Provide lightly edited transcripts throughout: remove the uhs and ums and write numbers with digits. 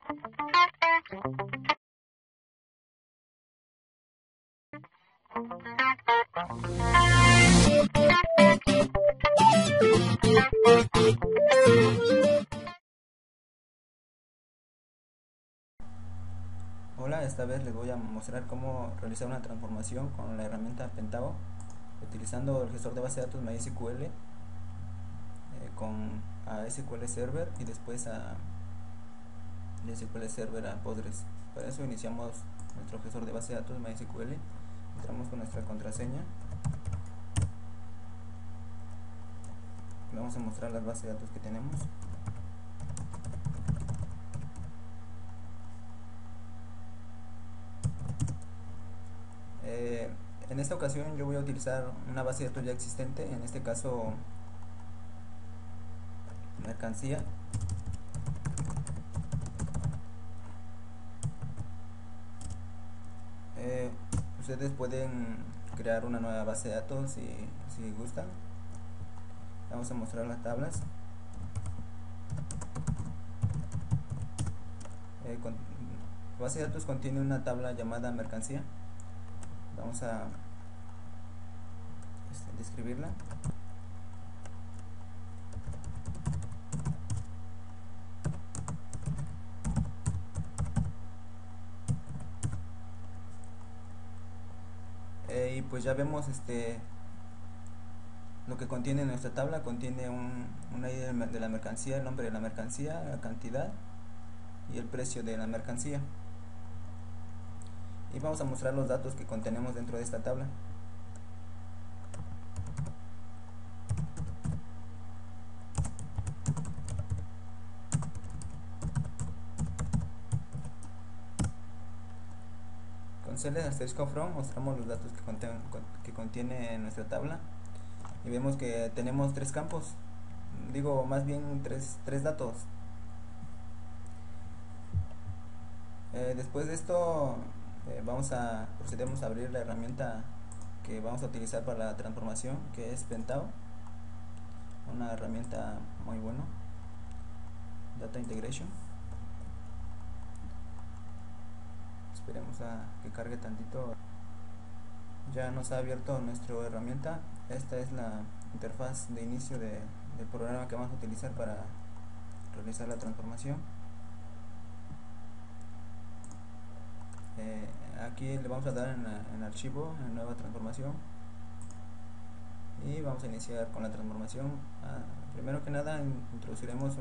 Hola, esta vez les voy a mostrar cómo realizar una transformación con la herramienta Pentavo utilizando el gestor de base de datos MySQL con a SQL Server y después a SQL Server a Postgres. Para eso iniciamos nuestro gestor de base de datos MySQL, entramos con nuestra contraseña, le vamos a mostrar las bases de datos que tenemos. En esta ocasión yo voy a utilizar una base de datos ya existente, en este caso mercancía. Ustedes pueden crear una nueva base de datos si gustan. Vamos a mostrar las tablas. La base de datos contiene una tabla llamada mercancía. Vamos a describirla. Y pues ya vemos lo que contiene nuestra tabla. Contiene una ID de la mercancía, el nombre de la mercancía, la cantidad y el precio de la mercancía. Y vamos a mostrar los datos que contenemos dentro de esta tabla. Con /from mostramos los datos que contiene nuestra tabla y vemos que tenemos tres campos, digo más bien tres datos. Después de esto procedemos a abrir la herramienta que vamos a utilizar para la transformación, que es Pentavo, una herramienta muy buena, Data Integration. Esperemos a que cargue tantito. Ya nos ha abierto nuestra herramienta. Esta es la interfaz de inicio del programa que vamos a utilizar para realizar la transformación. Aquí le vamos a dar en archivo, en nueva transformación, y vamos a iniciar con la transformación. Primero que nada introduciremos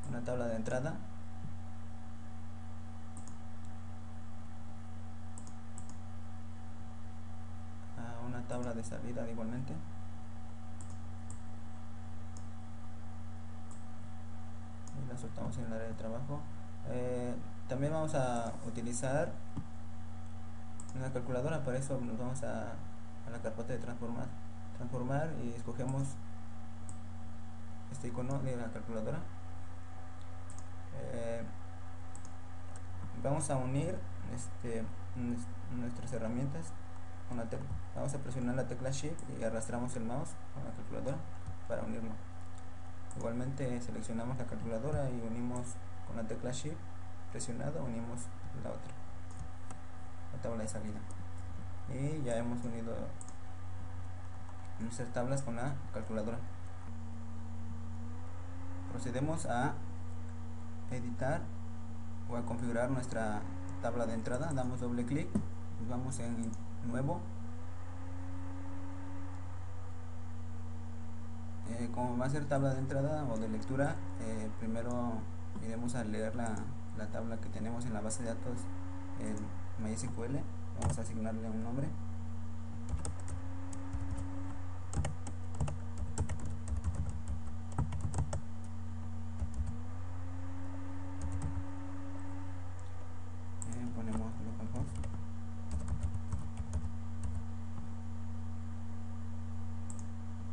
una tabla de entrada. Una tabla de salida igualmente. Y la soltamos en el área de trabajo. También vamos a utilizar una calculadora. Para eso nos vamos a la carpeta de transformar y escogemos este icono de la calculadora. Vamos a unir nuestras herramientas con la tecla. Vamos a presionar la tecla Shift y arrastramos el mouse con la calculadora para unirlo. Igualmente seleccionamos la calculadora y unimos con la tecla Shift presionada, unimos la otra, la tabla de salida, y ya hemos unido nuestras tablas con la calculadora. Procedemos a editar o a configurar nuestra tabla de entrada. Damos doble clic, vamos en nuevo. Como va a ser tabla de entrada o de lectura, primero iremos a leer la tabla que tenemos en la base de datos en MySQL. Vamos a asignarle un nombre. Ponemos localhost.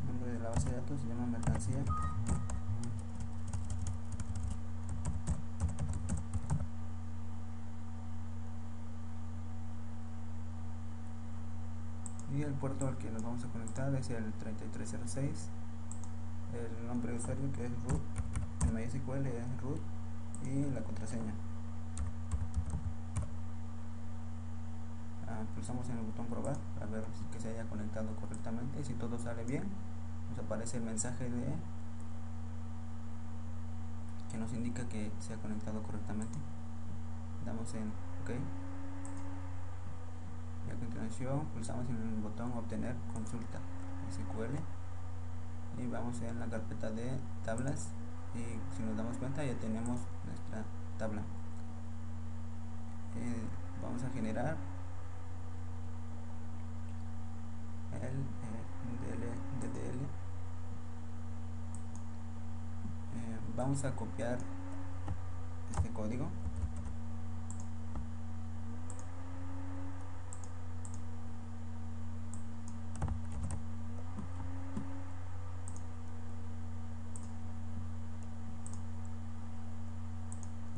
Nombre de la base de datos se llama mercancía. Y el puerto al que nos vamos a conectar es el 3306. El nombre de usuario, que es root en MySQL. MySQL root y la contraseña. Pulsamos en el botón probar para ver que se haya conectado correctamente, y si todo sale bien nos aparece el mensaje que nos indica que se ha conectado correctamente. Damos en OK y a continuación pulsamos en el botón obtener consulta SQL y vamos en la carpeta de tablas, y si nos damos cuenta ya tenemos nuestra tabla. Vamos a generar el DDL. Vamos a copiar este código.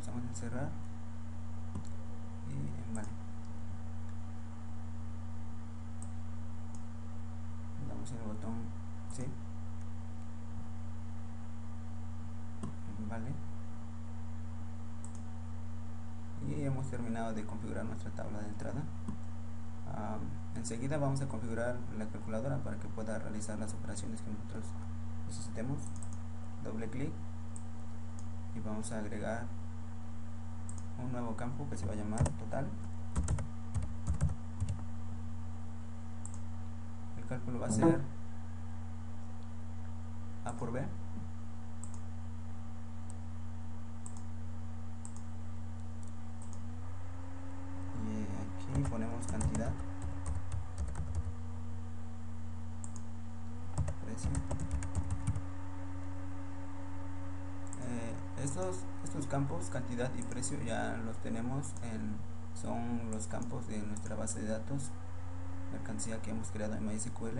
Vamos a cerrar y vale. Damos en el botón sí. Vale. Y hemos terminado de configurar nuestra tabla de entrada. Enseguida vamos a configurar la calculadora para que pueda realizar las operaciones que nosotros necesitemos. Doble clic y vamos a agregar un nuevo campo que se va a llamar total. El cálculo va a ser A por B. Y aquí ponemos cantidad, precio. Estos campos, cantidad y precio, ya los tenemos son los campos de nuestra base de datos mercancía que hemos creado en MySQL.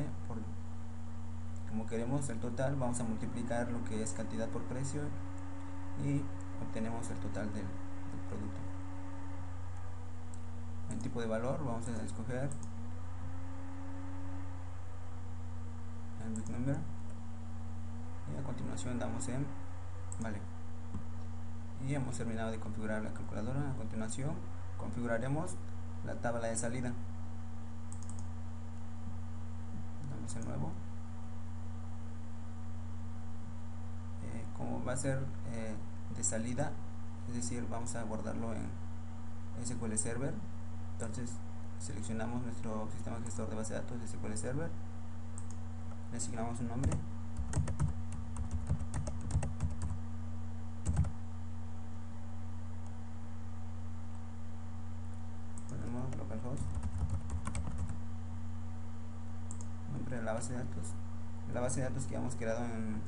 Como queremos el total, vamos a multiplicar lo que es cantidad por precio y obtenemos el total del producto. En tipo de valor vamos a escoger el big number y a continuación damos en vale. Y hemos terminado de configurar la calculadora. A continuación configuraremos la tabla de salida. Damos en nuevo. Como va a ser de salida, es decir, vamos a guardarlo en SQL Server, entonces seleccionamos nuestro sistema gestor de base de datos de SQL Server, le asignamos un nombre, ponemos localhost, nombre de la base de datos, que hemos creado en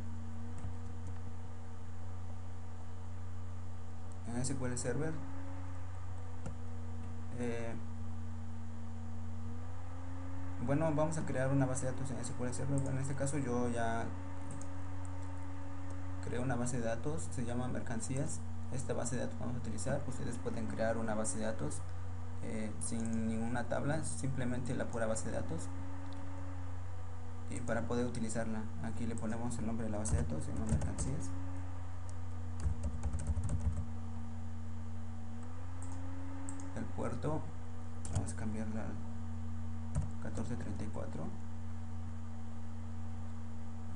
SQL Server. Bueno, vamos a crear una base de datos en SQL Server. Bueno, en este caso yo ya creo una base de datos, se llama mercancías. Esta base de datos vamos a utilizar. Ustedes pueden crear una base de datos sin ninguna tabla, simplemente la pura base de datos. Y para poder utilizarla, aquí le ponemos el nombre de la base de datos, se llama mercancías. El puerto vamos a cambiarla al 1434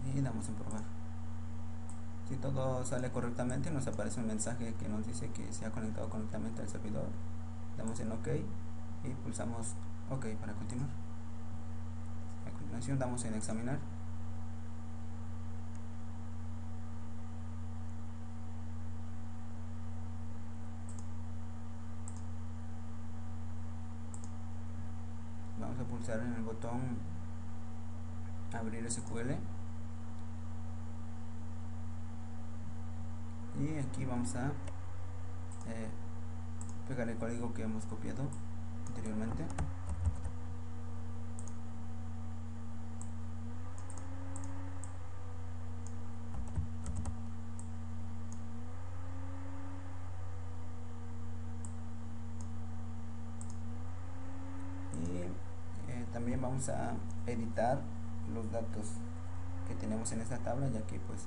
y damos en probar. Si todo sale correctamente, nos aparece un mensaje que nos dice que se ha conectado correctamente al servidor. Damos en OK y pulsamos OK para continuar. A continuación damos en examinar. Vamos a pulsar en el botón abrir SQL y aquí vamos a pegar el código que hemos copiado anteriormente. También vamos a editar los datos que tenemos en esta tabla, ya que pues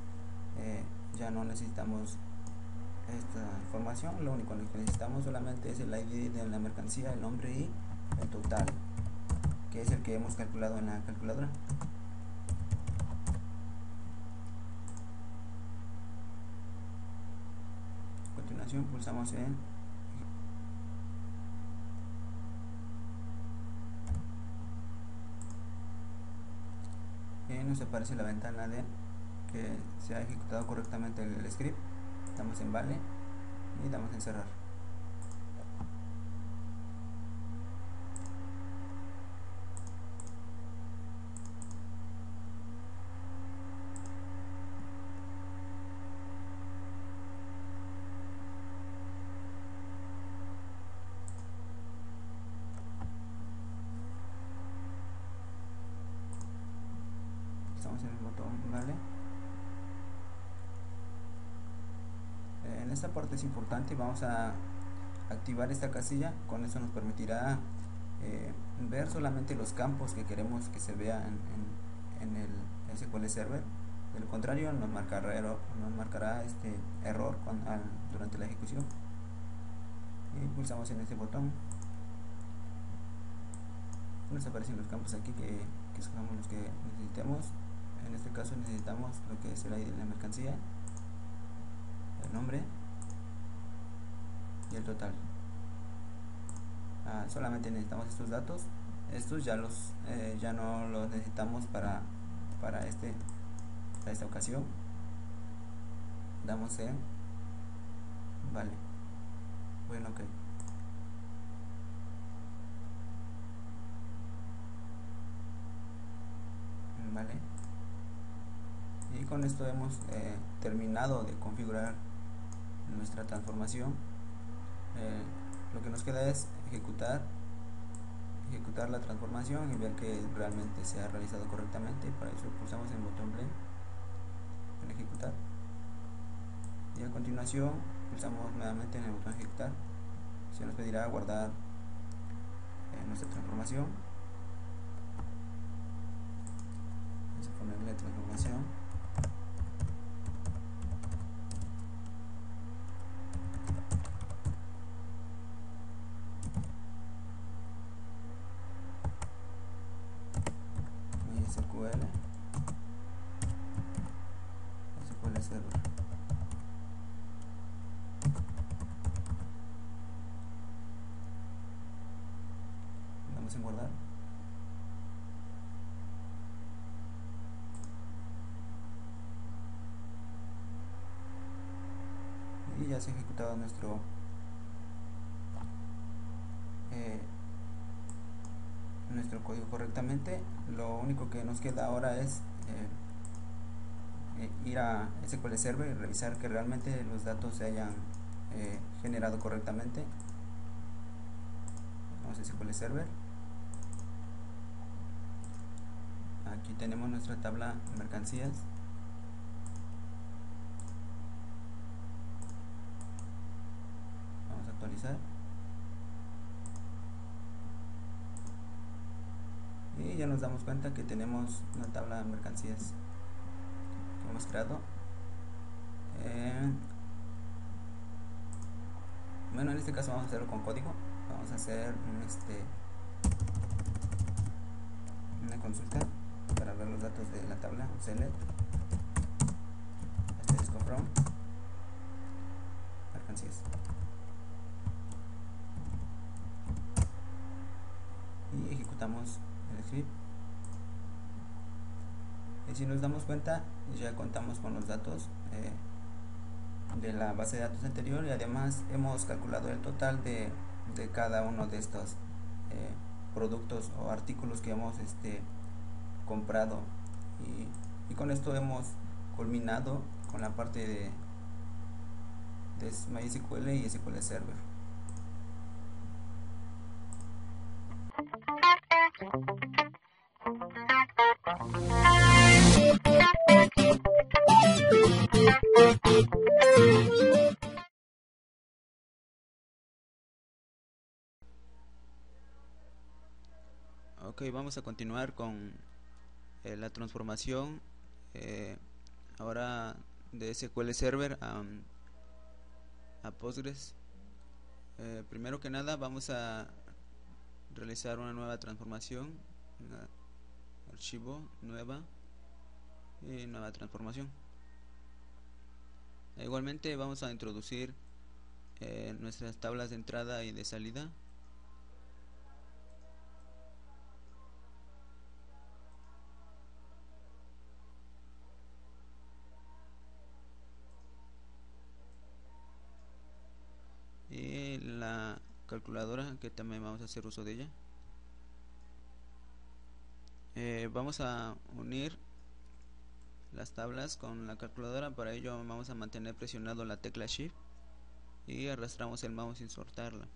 ya no necesitamos esta información. Lo único que necesitamos solamente es el ID de la mercancía, el nombre y el total, que es el que hemos calculado en la calculadora. A continuación pulsamos nos aparece la ventana de que se ha ejecutado correctamente el script. Damos en vale y damos en cerrar. Estamos en el botón vale. En esta parte es importante, vamos a activar esta casilla. Con eso nos permitirá ver solamente los campos que queremos que se vean en el SQL Server. De lo contrario nos marcará este error durante la ejecución. Y pulsamos en este botón. Nos aparecen los campos aquí que escogamos los que necesitemos. En este caso necesitamos lo que es el ID de la mercancía, el nombre y el total. Solamente necesitamos estos datos. Estos ya no los necesitamos para esta ocasión. Damos en vale. Bueno, ok. Vale. Y con esto hemos terminado de configurar nuestra transformación. Lo que nos queda es ejecutar la transformación y ver que realmente se ha realizado correctamente. Para eso pulsamos el botón play en ejecutar y a continuación pulsamos nuevamente en el botón ejecutar. Se nos pedirá guardar nuestra transformación. Vamos a ponerle transformación. SQL Server. Damos en guardar. Y ya se ha ejecutado nuestro código correctamente. Lo único que nos queda ahora es ir a SQL Server y revisar que realmente los datos se hayan generado correctamente. Vamos a SQL Server. Aquí tenemos nuestra tabla de mercancías. Vamos a actualizar. Y ya nos damos cuenta que tenemos una tabla de mercancías que hemos creado. Bueno, en este caso vamos a hacerlo con código. Vamos a hacer una consulta para ver los datos de la tabla. Select from mercancías. Y ejecutamos el script. Y si nos damos cuenta, ya contamos con los datos de la base de datos anterior y además hemos calculado el total de cada uno de estos productos o artículos que hemos comprado, y con esto hemos culminado con la parte de MySQL y SQL Server. Ok, vamos a continuar con la transformación ahora de SQL Server a Postgres. Primero que nada vamos a realizar una nueva transformación, archivo, nueva y nueva transformación. Igualmente vamos a introducir nuestras tablas de entrada y de salida. Y la calculadora, que también vamos a hacer uso de ella. Vamos a unir las tablas con la calculadora. Para ello vamos a mantener presionado la tecla Shift y arrastramos el mouse sin soltarla.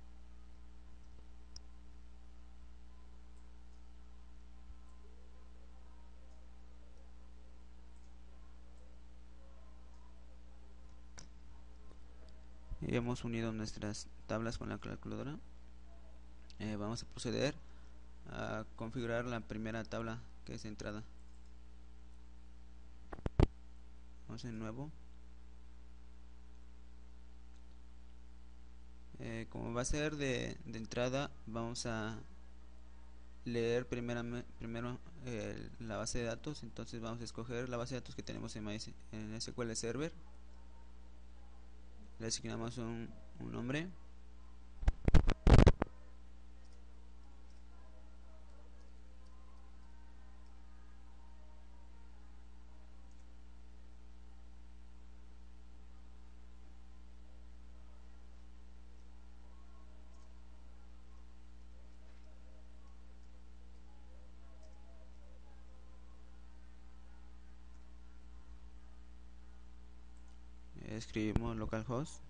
Y hemos unido nuestras tablas con la calculadora. Vamos a proceder a configurar la primera tabla, que es entrada. Vamos en nuevo. Como va a ser de entrada, vamos a leer primero la base de datos. Entonces vamos a escoger la base de datos que tenemos en SQL Server. Le asignamos un nombre. Escribimos localhost.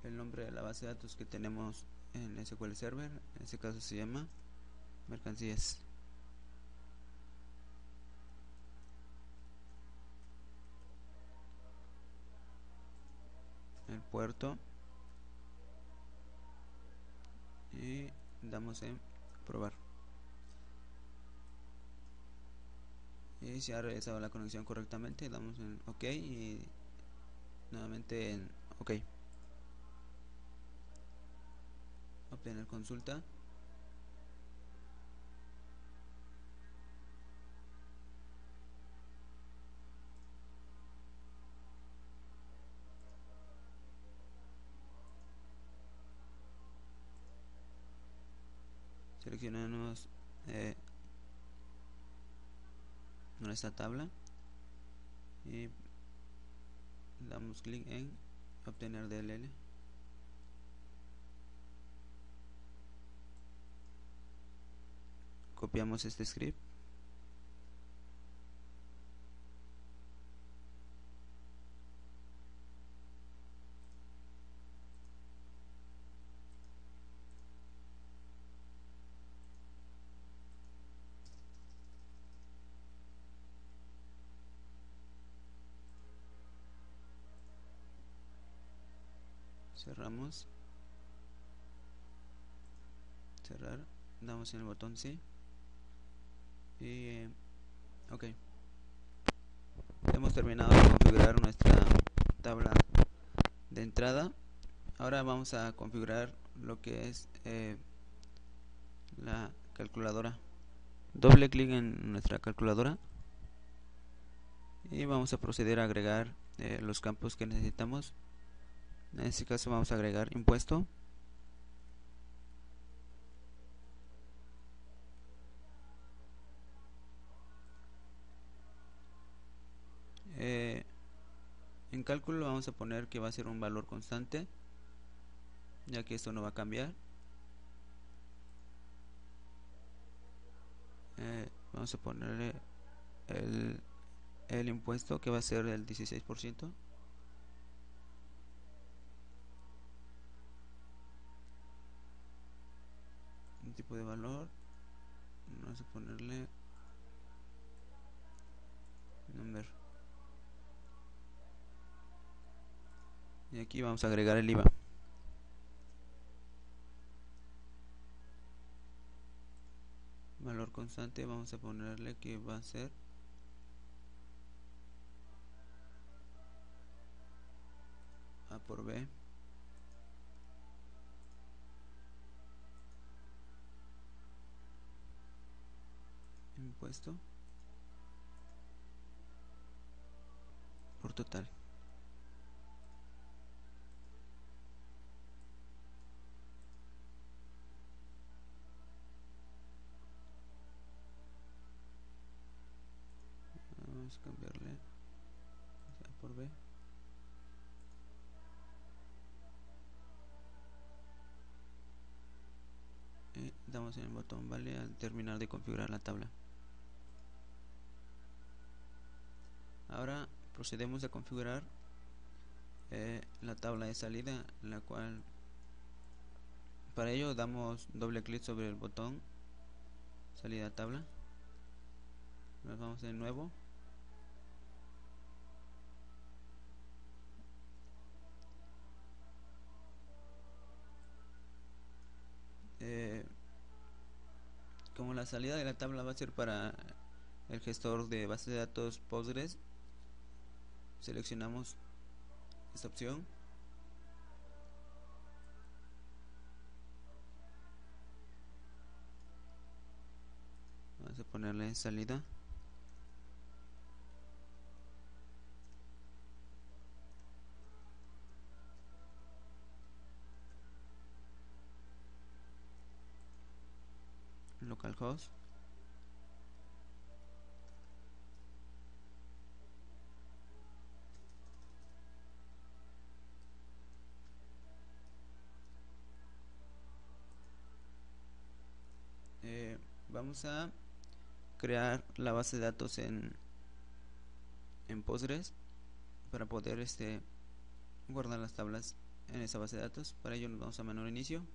El nombre de la base de datos que tenemos en SQL Server, en este caso se llama mercancías. El puerto y damos en probar. Y si ha realizado la conexión correctamente, damos en OK y nuevamente en OK. Obtener consulta. Seleccionamos nuestra tabla y damos clic en obtener DLL. Copiamos este script. Cerramos. Cerrar. Damos en el botón sí. Y OK. Hemos terminado de configurar nuestra tabla de entrada. Ahora vamos a configurar lo que es la calculadora. Doble clic en nuestra calculadora y vamos a proceder a agregar los campos que necesitamos. En este caso vamos a agregar impuesto, en cálculo vamos a poner que va a ser un valor constante, ya que esto no va a cambiar. Vamos a ponerle el impuesto, que va a ser el 16%. Un tipo de valor, vamos a ponerle number. Y aquí vamos a agregar el IVA. Valor constante vamos a ponerle que va a ser A por B impuesto por total. Vamos a cambiarle A por B. Y damos en el botón vale al terminar de configurar la tabla. Ahora procedemos a configurar la tabla de salida, la cual para ello damos doble clic sobre el botón salida tabla. Nos vamos de nuevo. Como la salida de la tabla va a ser para el gestor de base de datos Postgres, seleccionamos esta opción. Vamos a ponerle salida. Localhost. Vamos a crear la base de datos en Postgres para poder guardar las tablas en esa base de datos. Para ello nos vamos a menú inicio,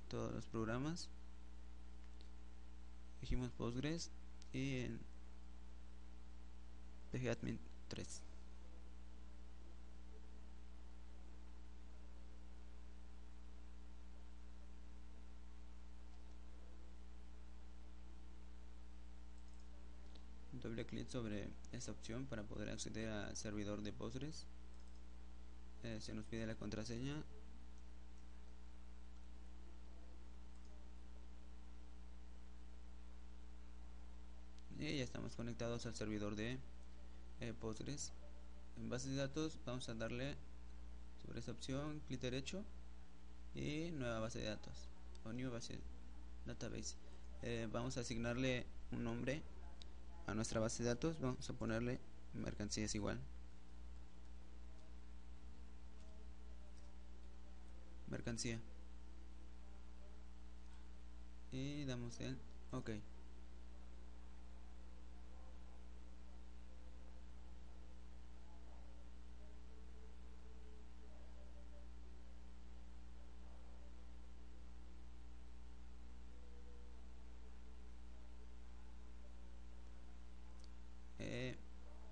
todos los programas, elegimos Postgres y en PGAdmin 3. Doble clic sobre esta opción para poder acceder al servidor de Postgres. Se nos pide la contraseña. Y ya estamos conectados al servidor de Postgres. En base de datos vamos a darle sobre esta opción, clic derecho y nueva base de datos o new base database. Vamos a asignarle un nombre a nuestra base de datos. Vamos a ponerle mercancías igual, mercancía, y damos en OK.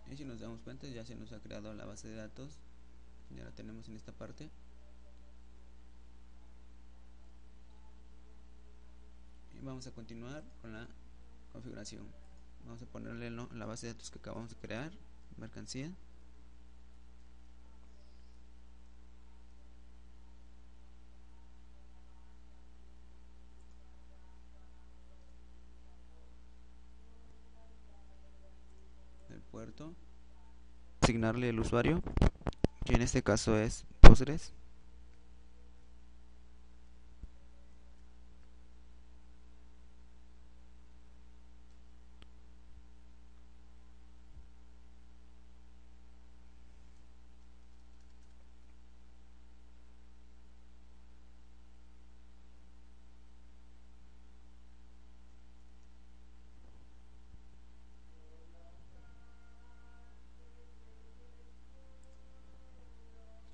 Y si nos damos cuenta, ya se nos ha creado la base de datos, ya la tenemos en esta parte. Y vamos a continuar con la configuración. Vamos a ponerle la base de datos que acabamos de crear, mercancía. El puerto, asignarle el usuario, que en este caso es Postgres.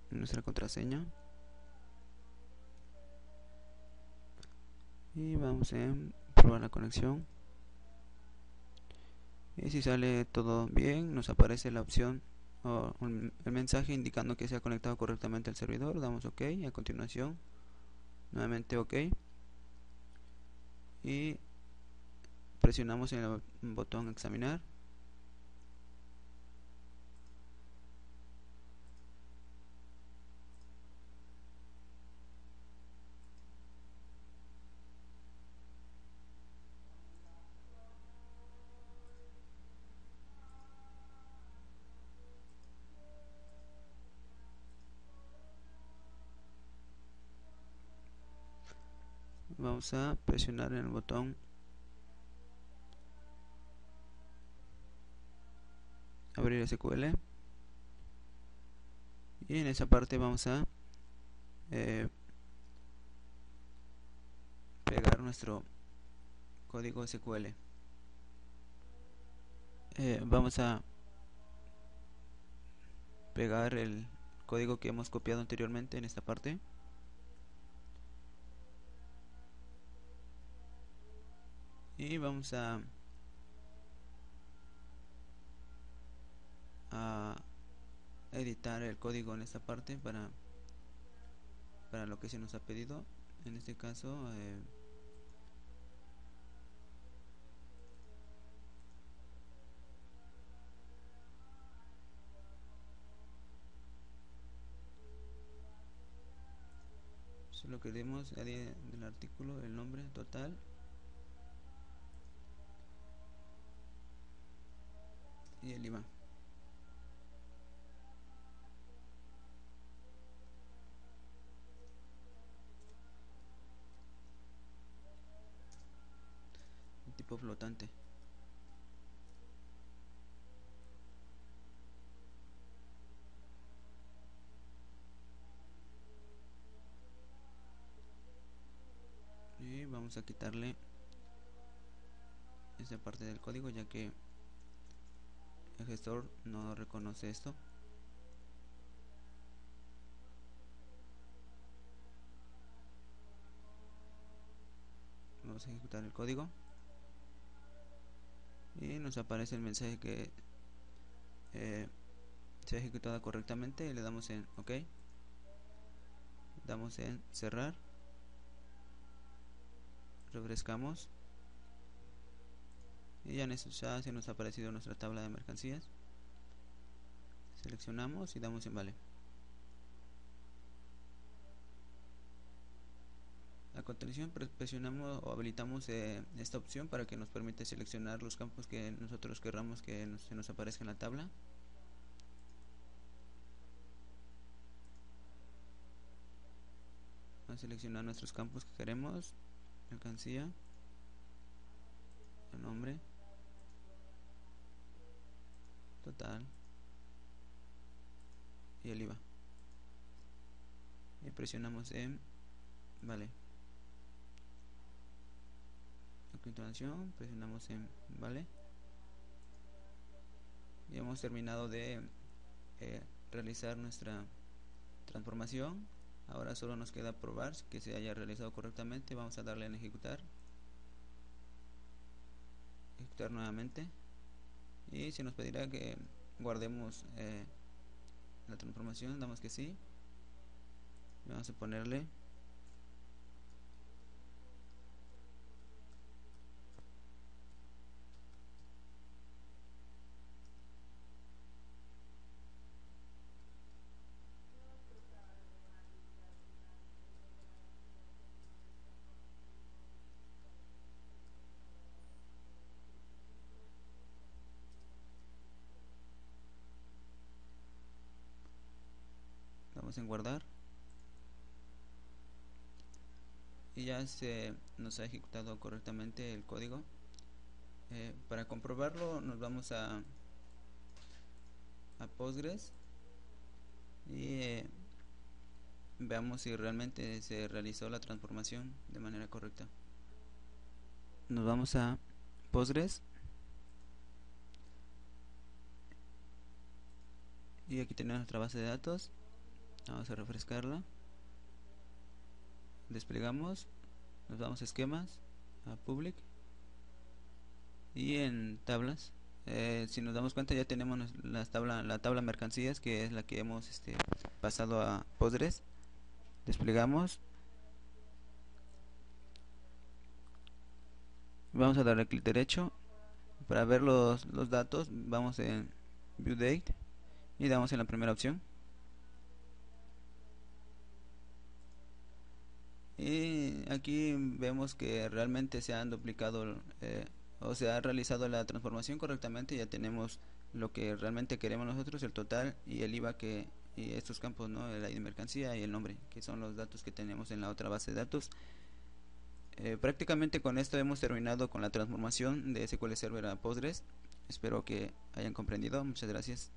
Nuestra contraseña y vamos a probar la conexión. Y si sale todo bien, nos aparece la opción o el mensaje indicando que se ha conectado correctamente al servidor. Damos OK. A continuación nuevamente OK y presionamos en el botón examinar. Vamos a presionar en el botón abrir SQL y en esa parte vamos a pegar nuestro código SQL. Vamos a pegar el código que hemos copiado anteriormente en esta parte. Y vamos a editar el código en esta parte para lo que se nos ha pedido. En este caso solo queremos añadir del artículo el nombre total y el IVA. El tipo flotante. Y vamos a quitarle esta parte del código, ya que el gestor no reconoce esto. Vamos a ejecutar el código y nos aparece el mensaje que se ha ejecutado correctamente y le damos en OK. Damos en cerrar, refrescamos y ya se nos ha aparecido nuestra tabla de mercancías. Seleccionamos y damos en vale. A continuación presionamos o habilitamos esta opción para que nos permita seleccionar los campos que nosotros querramos que se nos aparezca en la tabla. Vamos a seleccionar nuestros campos que queremos: mercancía, el nombre, total y el IVA. Y presionamos en vale. A continuación presionamos en vale. Y hemos terminado de realizar nuestra transformación. Ahora solo nos queda probar que se haya realizado correctamente. Vamos a darle en ejecutar nuevamente y se nos pedirá que guardemos la transformación. Damos que sí. Vamos a ponerle en guardar y ya se nos ha ejecutado correctamente el código. Para comprobarlo nos vamos a Postgres y veamos si realmente se realizó la transformación de manera correcta. Nos vamos a Postgres y aquí tenemos nuestra base de datos. Vamos a refrescarla, desplegamos, nos vamos a esquemas, a public y en tablas. Si nos damos cuenta ya tenemos la tabla mercancías, que es la que hemos pasado a Postgres. Desplegamos Vamos a darle clic derecho. Para ver los datos vamos en View Date y damos en la primera opción. Y aquí vemos que realmente se han duplicado o se ha realizado la transformación correctamente. Ya tenemos lo que realmente queremos nosotros, el total y el IVA y estos campos, ¿no? El ID de mercancía y el nombre, que son los datos que tenemos en la otra base de datos. Prácticamente con esto hemos terminado con la transformación de SQL Server a Postgres. Espero que hayan comprendido. Muchas gracias.